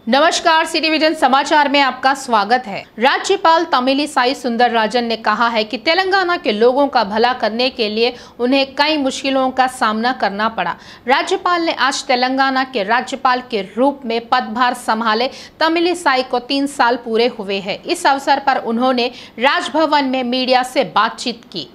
नमस्कार, city vision समाचार में आपका स्वागत है। राज्यपाल तमिलिसाई सुंदरराजन ने कहा है कि तेलंगाना के लोगों का भला करने के लिए उन्हें कई मुश्किलों का सामना करना पड़ा। राज्यपाल ने आज तेलंगाना के राज्यपाल के रूप में पदभार संभाले तमिलिसाई को 3 साल पूरे हुए हैं। इस अवसर पर उन्होंने राजभवन में मीडिया से बातचीत की।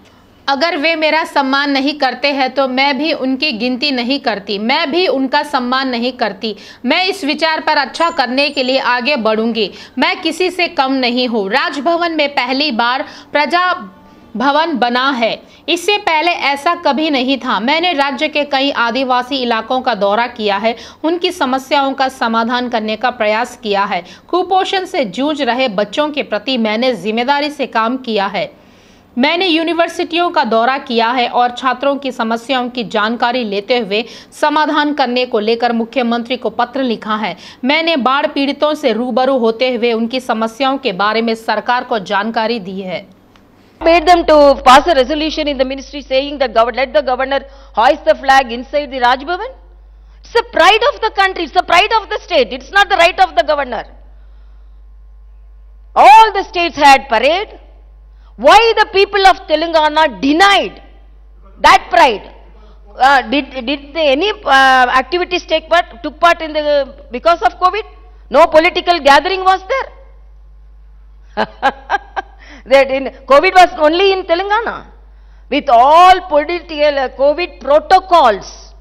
अगर वे मेरा सम्मान नहीं करते हैं तो मैं भी उनकी गिनती नहीं करती, मैं भी उनका सम्मान नहीं करती। मैं इस विचार पर अच्छा करने के लिए आगे बढ़ूंगी। मैं किसी से कम नहीं हूँ। राजभवन में पहली बार प्रजा भवन बना है, इससे पहले ऐसा कभी नहीं था। मैंने राज्य के कई आदिवासी इलाकों का दौरा किया है, उनकी समस्याओं का समाधान करने का प्रयास किया है। कुपोषण से जूझ रहे बच्चों के प्रति मैंने जिम्मेदारी से काम किया है। मैंने यूनिवर्सिटियों का दौरा किया है और छात्रों की समस्याओं की जानकारी लेते हुए समाधान करने को लेकर मुख्यमंत्री को पत्र लिखा है। मैंने बाढ़ पीड़ितों से रूबरू होते हुए उनकी समस्याओं के बारे में सरकार को जानकारी दी है। Made them to pass a resolution in the ministry saying that let the governor hoist the flag inside the Raj Bhavan. It's the pride of the country, it's the pride of the state, it's not the right of the governor. All the states had parade. Why the people of Telangana denied that pride? Did any activities took part in because of COVID? No political gathering was there. COVID was only in Telangana with all political COVID protocols.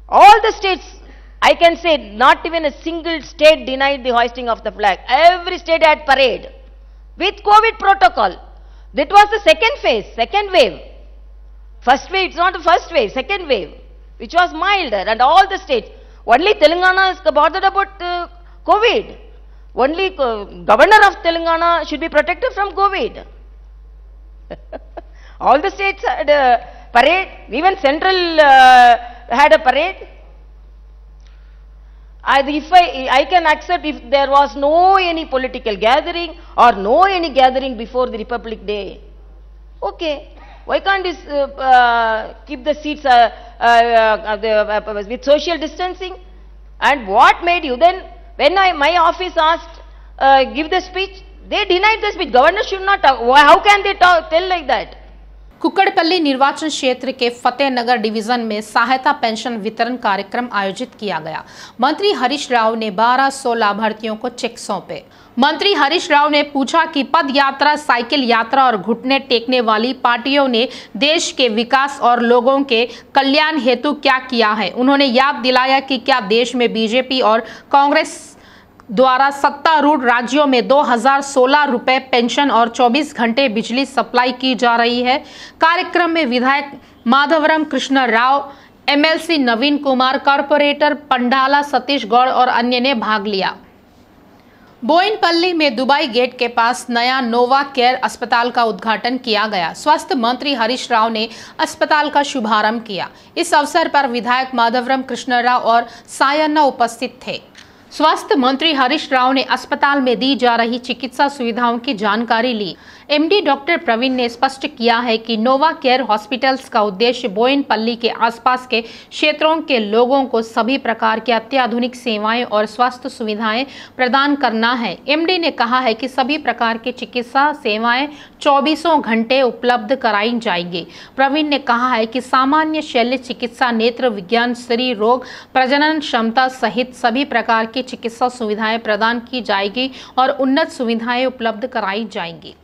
All the states, I can say, not even a single state denied the hoisting of the flag. Every state had parade with COVID protocol. That was the second phase, second wave. First wave, it's not the first wave, second wave, which was milder, and all the states. Only Telangana is bothered about COVID. Only governor of Telangana should be protected from COVID. All the states had a parade, even central had a parade. I can accept if there was no any political gathering or no any gathering before the Republic Day. Okay, why can't this keep the seats with social distancing? And what made you then? When my office asked give the speech, they denied the speech. Governor should not talk. How can they tell like that? कुक्कड़पल्ली निर्वाचन क्षेत्र के Fatehnagar division में सहायता pension वितरण कार्यक्रम आयोजित किया गया। मंत्री हरीश राव ने 1200 लाभार्थियों को चेक सौंपे। मंत्री हरीश राव ने पूछा कि पद यात्रा, साइकिल यात्रा और घुटने टेकने वाली पार्टियों ने देश के विकास और लोगों के कल्याण हेतु क्या किया है। उन्होंने याद दिलाया कि क्या देश में बीजेपी और कांग्रेस द्वारा सत्तारूढ़ राज्यों में 2016 रुपए पेंशन और 24 घंटे बिजली सप्लाई की जा रही है। कार्यक्रम में विधायक माधवराम कृष्ण राव, एमएलसी नवीन कुमार, कॉर्पोरेटर पंडाला सतीश गौड़ और अन्य ने भाग लिया। बोयनपल्ली में दुबई गेट के पास नया नोवा केयर अस्पताल का उद्घाटन किया गया। स्वास्थ्य मंत्री हरीश राव ने अस्पताल का शुभारंभ किया। इस अवसर पर विधायक माधवराम कृष्ण राव और सायन्ना उपस्थित थे। स्वास्थ्य मंत्री हरीश राव ने अस्पताल में दी जा रही चिकित्सा सुविधाओं की जानकारी ली। एमडी डॉक्टर प्रवीण ने स्पष्ट किया है कि नोवा केयर हॉस्पिटल्स का उद्देश्य बोयनपल्ली के आसपास के क्षेत्रों के लोगों को सभी प्रकार की अत्याधुनिक सेवाएं और स्वास्थ्य सुविधाएं प्रदान करना है। एमडी ने कहा है कि सभी प्रकार की चिकित्सा सेवाएं 24 घंटे उपलब्ध कराई जाएंगी। प्रवीण ने कहा है कि सामान्य शल्य चिकित्सा, नेत्र विज्ञान, स्त्री रोग, प्रजनन क्षमता सहित सभी प्रकार की चिकित्सा सुविधाएं प्रदान की जाएगी और उन्नत सुविधाएं उपलब्ध कराई जाएंगी।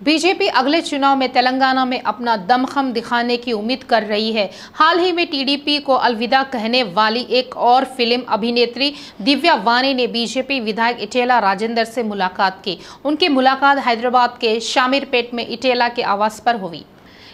बीजेपी अगले चुनाव में तेलंगाना में अपना दमखम दिखाने की उम्मीद कर रही है। हाल ही में टीडीपी को अलविदा कहने वाली एक और फिल्म अभिनेत्री दिव्या वानी ने बीजेपी विधायक इटेला राजेंद्र से मुलाकात की। उनकी मुलाकात हैदराबाद के शामीरपेट में इटेला के आवास पर हुई।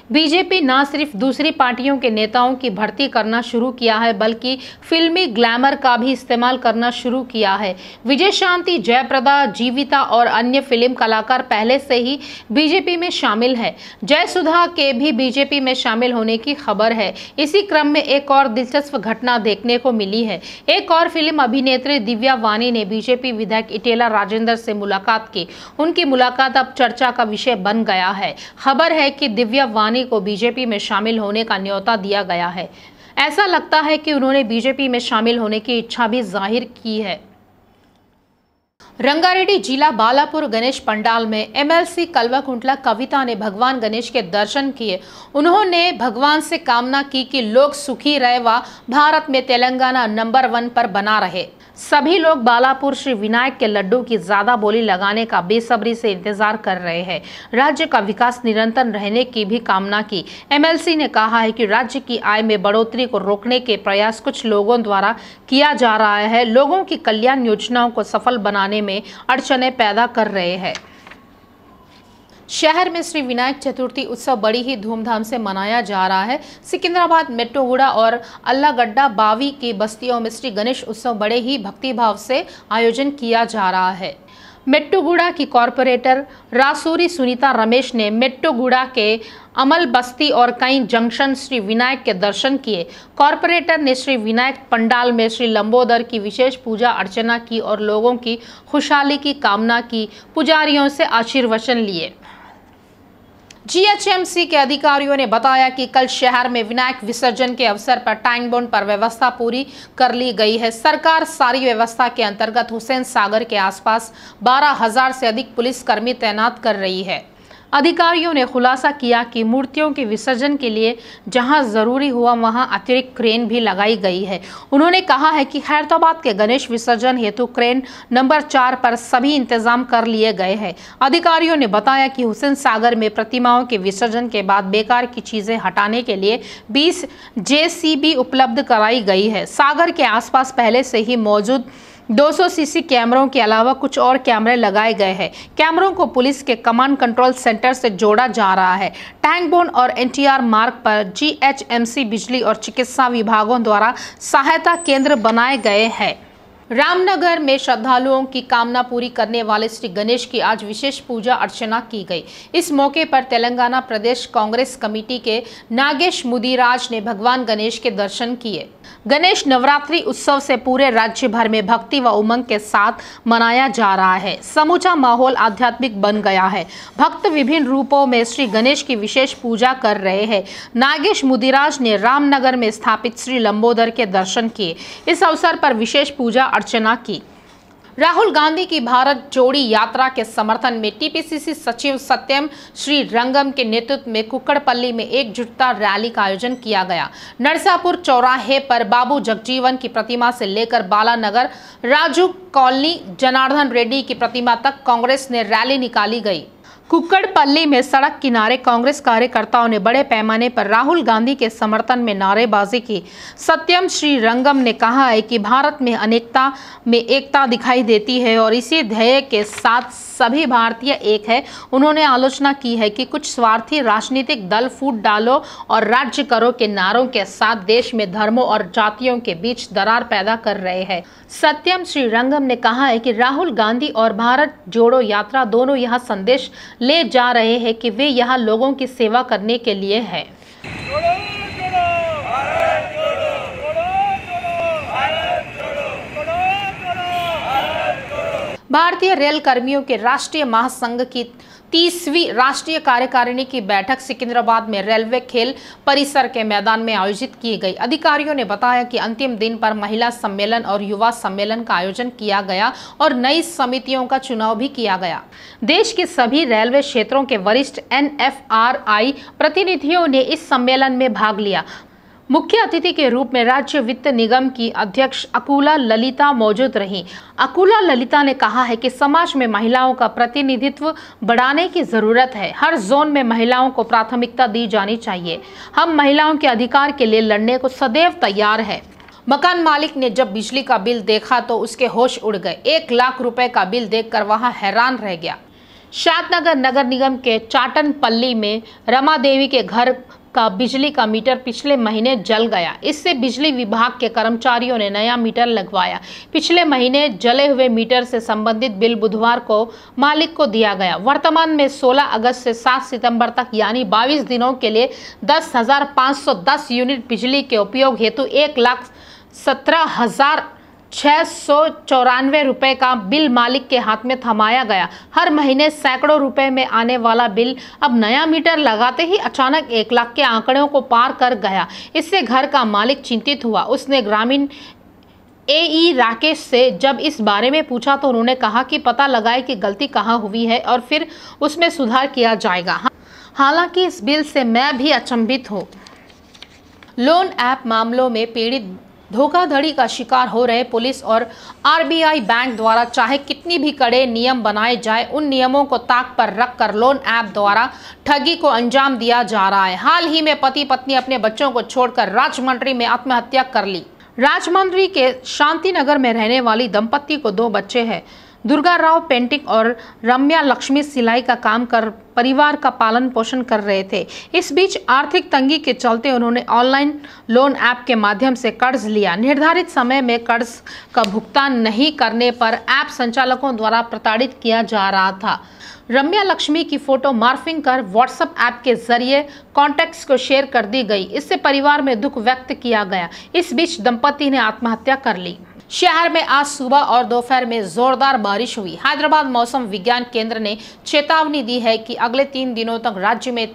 बीजेपी न सिर्फ दूसरी पार्टियों के नेताओं की भर्ती करना शुरू किया है, बल्कि फिल्मी ग्लैमर का भी इस्तेमाल करना शुरू किया है। विजय शांति, जयप्रदा, जीविता और अन्य फिल्म कलाकार पहले से ही बीजेपी में शामिल है। जयसुधा के भी बीजेपी में शामिल होने की खबर है। इसी क्रम में एक और दिलचस्प घटना देखने को मिली है। एक और फिल्म अभिनेत्री दिव्या वानी ने बीजेपी विधायक इटेला राजेंद्र से मुलाकात की। उनकी मुलाकात अब चर्चा का विषय बन गया है। खबर है कि दिव्या वानी को बीजेपी में शामिल होने का न्योता दिया गया है। ऐसा लगता है कि उन्होंने बीजेपी में शामिल होने की इच्छा भी जाहिर की है। रंगारेड्डी जिला बालापुर गणेश पंडाल में एमएलसी कल्वाकुंटला कविता ने भगवान गणेश के दर्शन किए। उन्होंने भगवान से कामना की कि लोग सुखी रहे व भारत में तेलंगाना नंबर 1 पर बना रहे। सभी लोग बालापुर श्री विनायक के लड्डू की ज्यादा बोली लगाने का बेसब्री से इंतजार कर रहे हैं। राज्य का विकास निरंतर रहने की भी कामना की। एमएलसी ने कहा है कि राज्य की आय में बढ़ोतरी को रोकने के प्रयास कुछ लोगों द्वारा किया जा रहा है, लोगों की कल्याण योजनाओं को सफल बनाने में अड़चनें पैदा कर रहे हैं। शहर में श्री विनायक चतुर्थी उत्सव बड़ी ही धूमधाम से मनाया जा रहा है। सिकंदराबाद, मेट्रोगुड़ा और अल्लागड्डा बावी की बस्तियों में श्री गणेश उत्सव बड़े ही भक्तिभाव से आयोजन किया जा रहा है। मेट्रोगुड़ा की कॉरपोरेटर रासूरी सुनीता रमेश ने मेट्रोगुड़ा के अमल बस्ती और कई जंक्शन श्री विनायक के दर्शन किए। कॉरपोरेटर ने श्री विनायक पंडाल में श्री लंबोदर की विशेष पूजा अर्चना की और लोगों की खुशहाली की कामना की। पुजारियों से आशीर्वचन लिए। जीएचएमसी के अधिकारियों ने बताया कि कल शहर में विनायक विसर्जन के अवसर पर टैंक बॉन्ड पर व्यवस्था पूरी कर ली गई है। सरकार सारी व्यवस्था के अंतर्गत हुसैन सागर के आसपास 12,000 से अधिक पुलिसकर्मी तैनात कर रही है। अधिकारियों ने खुलासा किया कि मूर्तियों के विसर्जन के लिए जहां जरूरी हुआ वहां अतिरिक्त क्रेन भी लगाई गई है। उन्होंने कहा है कि खैरताबाद के गणेश विसर्जन हेतु क्रेन नंबर 4 पर सभी इंतजाम कर लिए गए हैं। अधिकारियों ने बताया कि हुसैन सागर में प्रतिमाओं के विसर्जन के बाद बेकार की चीजें हटाने के लिए 20 जेसीबी उपलब्ध कराई गई है। सागर के आसपास पहले से ही मौजूद 200 सीसी कैमरों के अलावा कुछ और कैमरे लगाए गए हैं। कैमरों को पुलिस के कमांड कंट्रोल सेंटर से जोड़ा जा रहा है। टैंक बॉन्ड और एनटीआर मार्ग पर जीएचएमसी, बिजली और चिकित्सा विभागों द्वारा सहायता केंद्र बनाए गए हैं। रामनगर में श्रद्धालुओं की कामना पूरी करने वाले श्री गणेश की आज विशेष पूजा अर्चना की गई। इस मौके पर तेलंगाना प्रदेश कांग्रेस कमेटी के नागेश मुदिराज ने भगवान गणेश के दर्शन किए। गणेश नवरात्रि उत्सव से पूरे राज्य भर में भक्ति व उमंग के साथ मनाया जा रहा है। समूचा माहौल आध्यात्मिक बन गया है। भक्त विभिन्न रूपों में श्री गणेश की विशेष पूजा कर रहे हैं। नागेश मुदिराज ने रामनगर में स्थापित श्री लंबोदर के दर्शन किए। इस अवसर पर विशेष पूजा अर्चना की। राहुल गांधी की भारत जोड़ी यात्रा के समर्थन में टीपीसीसी सचिव सत्यम श्री रंगम के नेतृत्व में कुक्कड़पल्ली में एकजुटता रैली का आयोजन किया गया। नरसापुर चौराहे पर बाबू जगजीवन की प्रतिमा से लेकर बालानगर राजू कॉलोनी जनार्दन रेड्डी की प्रतिमा तक कांग्रेस ने रैली निकाली गई। कुक्कड़पल्ली में सड़क किनारे कांग्रेस कार्यकर्ताओं ने बड़े पैमाने पर राहुल गांधी के समर्थन में नारेबाजी की। सत्यम श्री रंगम ने कहा है कि भारत में अनेकता में एकता दिखाई देती है और इसी ध्येय के साथ सभी भारतीय एक है। उन्होंने आलोचना की है कि कुछ स्वार्थी राजनीतिक दल फूट डालो और राज्य करो के नारों के साथ देश में धर्मों और जातियों के बीच दरार पैदा कर रहे हैं। सत्यम श्री रंगम ने कहा है कि राहुल गांधी और भारत जोड़ो यात्रा दोनों यह संदेश ले जा रहे हैं कि वे यहाँ लोगों की सेवा करने के लिए है। भारतीय रेल कर्मियों के राष्ट्रीय महासंघ की 30वीं राष्ट्रीय कार्यकारिणी की बैठक सिकंदराबाद में रेलवे खेल परिसर के मैदान में आयोजित की गई। अधिकारियों ने बताया कि अंतिम दिन पर महिला सम्मेलन और युवा सम्मेलन का आयोजन किया गया और नई समितियों का चुनाव भी किया गया। देश के सभी रेलवे क्षेत्रों के वरिष्ठ NFRI प्रतिनिधियों ने इस सम्मेलन में भाग लिया। मुख्य अतिथि के रूप में राज्य वित्त निगम की अध्यक्ष अकुला ललिता मौजूद रहीं। अकुला ललिता ने कहा है कि समाज में महिलाओं का प्रतिनिधित्व बढ़ाने की जरूरत है। हर जोन में महिलाओं को प्राथमिकता दी जानी चाहिए। हम महिलाओं के अधिकार के लिए लड़ने को सदैव तैयार है। मकान मालिक ने जब बिजली का बिल देखा तो उसके होश उड़ गए। 1 लाख रुपए का बिल देखकर वहां हैरान रह गया। शादनगर नगर निगम के चाटनपल्ली में रमा देवी के घर का बिजली का मीटर पिछले महीने जल गया। इससे बिजली विभाग के कर्मचारियों ने नया मीटर लगवाया। पिछले महीने जले हुए मीटर से संबंधित बिल बुधवार को मालिक को दिया गया। वर्तमान में 16 अगस्त से 7 सितंबर तक यानी 22 दिनों के लिए 10,510 यूनिट बिजली के उपयोग हेतु 1,17,000 694 रुपए का बिल मालिक के हाथ में थमाया गया। हर महीने सैकड़ों रुपए में आने वाला बिल अब नया मीटर लगाते ही अचानक 1 लाख के आंकड़ों को पार कर गया। इससे घर का मालिक चिंतित हुआ। उसने ग्रामीण एई राकेश से जब इस बारे में पूछा तो उन्होंने कहा कि पता लगाए कि गलती कहाँ हुई है और फिर उसमें सुधार किया जाएगा। हालांकि इस बिल से मैं भी अचंभित हूँ। लोन ऐप मामलों में पीड़ित धोखाधड़ी का शिकार हो रहे पुलिस और आरबीआई बैंक द्वारा चाहे कितनी भी कड़े नियम बनाए जाए, उन नियमों को ताक पर रखकर लोन ऐप द्वारा ठगी को अंजाम दिया जा रहा है। हाल ही में पति पत्नी अपने बच्चों को छोड़कर राजमंड्री में आत्महत्या कर ली। राजमंड्री के शांतिनगर में रहने वाली दंपत्ति को 2 बच्चे हैं। दुर्गा राव पेंटिंग और रम्या लक्ष्मी सिलाई का काम कर परिवार का पालन पोषण कर रहे थे। इस बीच आर्थिक तंगी के चलते उन्होंने ऑनलाइन लोन ऐप के माध्यम से कर्ज लिया। निर्धारित समय में कर्ज का भुगतान नहीं करने पर ऐप संचालकों द्वारा प्रताड़ित किया जा रहा था। रम्या लक्ष्मी की फोटो मॉर्फिंग कर व्हाट्सएप ऐप के जरिए कॉन्टैक्ट्स को शेयर कर दी गई। इससे परिवार में दुख व्यक्त किया गया। इस बीच दंपति ने आत्महत्या कर ली। शहर में आज सुबह और दोपहर में जोरदार बारिश हुई। हैदराबाद मौसम विज्ञान केंद्र ने चेतावनी दी है कि अगले 3 दिनों तक राज्य में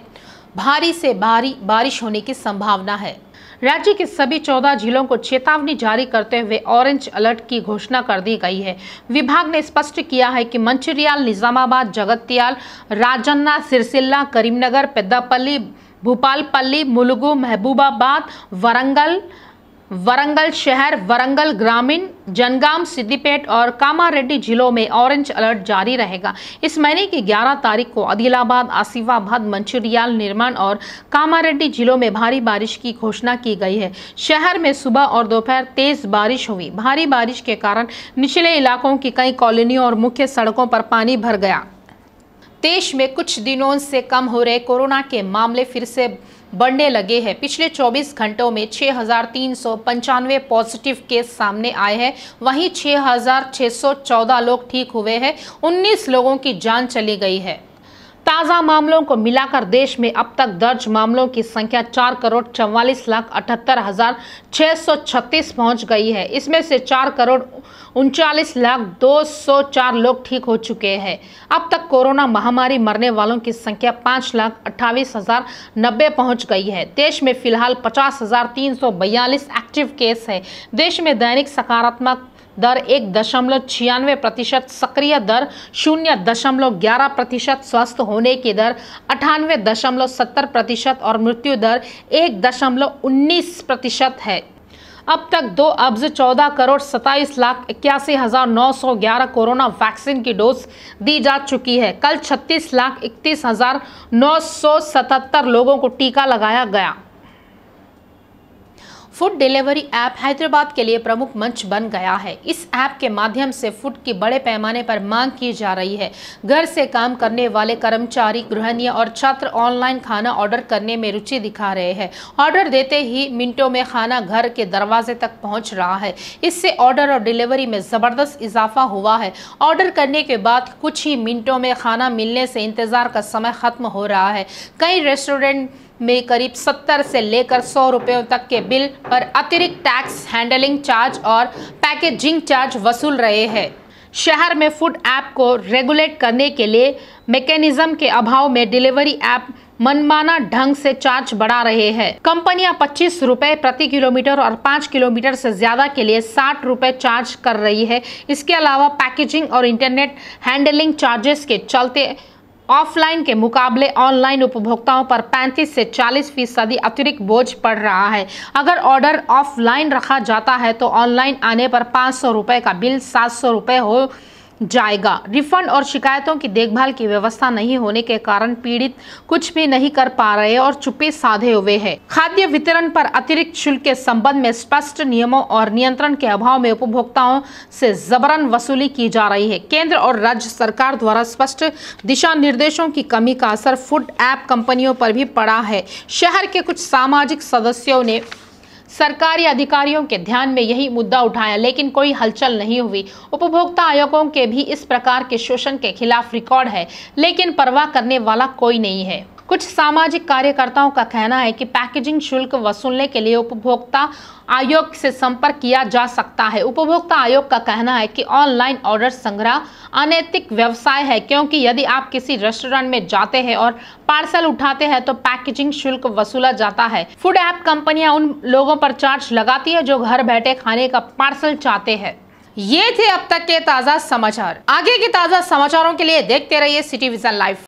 भारी से भारी बारिश होने की संभावना है। राज्य के सभी 14 जिलों को चेतावनी जारी करते हुए ऑरेंज अलर्ट की घोषणा कर दी गई है। विभाग ने स्पष्ट किया है कि मंचिर्याल, निजामाबाद, जगत्याल, राजन्ना, सिरसिल्ला, करीमनगर, पेद्दापल्ली, भूपालपल्ली, मुलुगु, महबूबाबाद, वरंगल शहर, वरंगल ग्रामीण, जनगाम, सिद्दीपेट और कामारेड्डी जिलों में ऑरेंज अलर्ट जारी रहेगा। इस महीने की 11 तारीख को आदिलाबाद, आसिफाबाद, मंचिर्याल, निर्माण और कामारेड्डी जिलों में भारी बारिश की घोषणा की गई है। शहर में सुबह और दोपहर तेज बारिश हुई। भारी बारिश के कारण निचले इलाकों की कई कॉलोनियों और मुख्य सड़कों पर पानी भर गया। देश में कुछ दिनों से कम हो रहे कोरोना के मामले फिर से बढ़ने लगे हैं। पिछले 24 घंटों में 6,395 पॉजिटिव केस सामने आए हैं। वहीं 6,614 लोग ठीक हुए हैं। 19 लोगों की जान चली गई है। ताज़ा मामलों को मिलाकर देश में अब तक दर्ज मामलों की संख्या 4,44,78,636 पहुंच गई है। इसमें से 4,39,02,204 लोग ठीक हो चुके हैं। अब तक कोरोना महामारी मरने वालों की संख्या 5,28,090 पहुंच गई है। देश में फिलहाल 50,342 एक्टिव केस है। देश में दैनिक सकारात्मक दर 1.96%, सक्रिय दर 0.11%, स्वस्थ होने की दर 98.70% और मृत्यु दर 1.19% है। अब तक 2,14,27,81,911 कोरोना वैक्सीन की डोज दी जा चुकी है। कल 36,31,977 लोगों को टीका लगाया गया। फूड डिलीवरी ऐप हैदराबाद के लिए प्रमुख मंच बन गया है। इस ऐप के माध्यम से फूड की बड़े पैमाने पर मांग की जा रही है। घर से काम करने वाले कर्मचारी, गृहिणियां और छात्र ऑनलाइन खाना ऑर्डर करने में रुचि दिखा रहे हैं। ऑर्डर देते ही मिनटों में खाना घर के दरवाजे तक पहुंच रहा है। इससे ऑर्डर और डिलीवरी में जबरदस्त इजाफा हुआ है। ऑर्डर करने के बाद कुछ ही मिनटों में खाना मिलने से इंतजार का समय खत्म हो रहा है। कई रेस्टोरेंट में करीब 70 से लेकर 100 रुपयों तक के बिल पर अतिरिक्त टैक्स, हैंडलिंग चार्ज और पैकेजिंग चार्ज वसूल रहे हैं। शहर में फूड ऐप को रेगुलेट करने के लिए मैकेनिज्म के अभाव में डिलीवरी ऐप मनमाना ढंग से चार्ज बढ़ा रहे हैं। कंपनियां 25 रुपए प्रति किलोमीटर और 5 किलोमीटर से ज्यादा के लिए 60 रुपए चार्ज कर रही है। इसके अलावा पैकेजिंग और इंटरनेट हैंडलिंग चार्जेस के चलते ऑफलाइन के मुकाबले ऑनलाइन उपभोक्ताओं पर 35 से 40% अतिरिक्त बोझ पड़ रहा है। अगर ऑर्डर ऑफलाइन रखा जाता है तो ऑनलाइन आने पर 500 रुपए का बिल 700 रुपए हो जाएगा। रिफंड और शिकायतों की देखभाल की व्यवस्था नहीं होने के कारण पीड़ित कुछ भी नहीं कर पा रहे और चुप्पी साधे हुए हैं। खाद्य वितरण पर अतिरिक्त शुल्क के संबंध में स्पष्ट नियमों और नियंत्रण के अभाव में उपभोक्ताओं से जबरन वसूली की जा रही है। केंद्र और राज्य सरकार द्वारा स्पष्ट दिशा निर्देशों की कमी का असर फूड ऐप कंपनियों पर भी पड़ा है। शहर के कुछ सामाजिक सदस्यों ने सरकारी अधिकारियों के ध्यान में यही मुद्दा उठाया, लेकिन कोई हलचल नहीं हुई। उपभोक्ता आयोगों के भी इस प्रकार के शोषण के खिलाफ रिकॉर्ड है, लेकिन परवाह करने वाला कोई नहीं है। कुछ सामाजिक कार्यकर्ताओं का कहना है कि पैकेजिंग शुल्क वसूलने के लिए उपभोक्ता आयोग से संपर्क किया जा सकता है। उपभोक्ता आयोग का कहना है कि ऑनलाइन ऑर्डर संग्रह अनैतिक व्यवसाय है, क्योंकि यदि आप किसी रेस्टोरेंट में जाते हैं और पार्सल उठाते हैं तो पैकेजिंग शुल्क वसूला जाता है। फूड ऐप कंपनियां उन लोगों पर चार्ज लगाती है जो घर बैठे खाने का पार्सल चाहते हैं। ये थे अब तक के ताजा समाचार। आगे के ताजा समाचारों के लिए देखते रहिए सिटी विजन लाइव।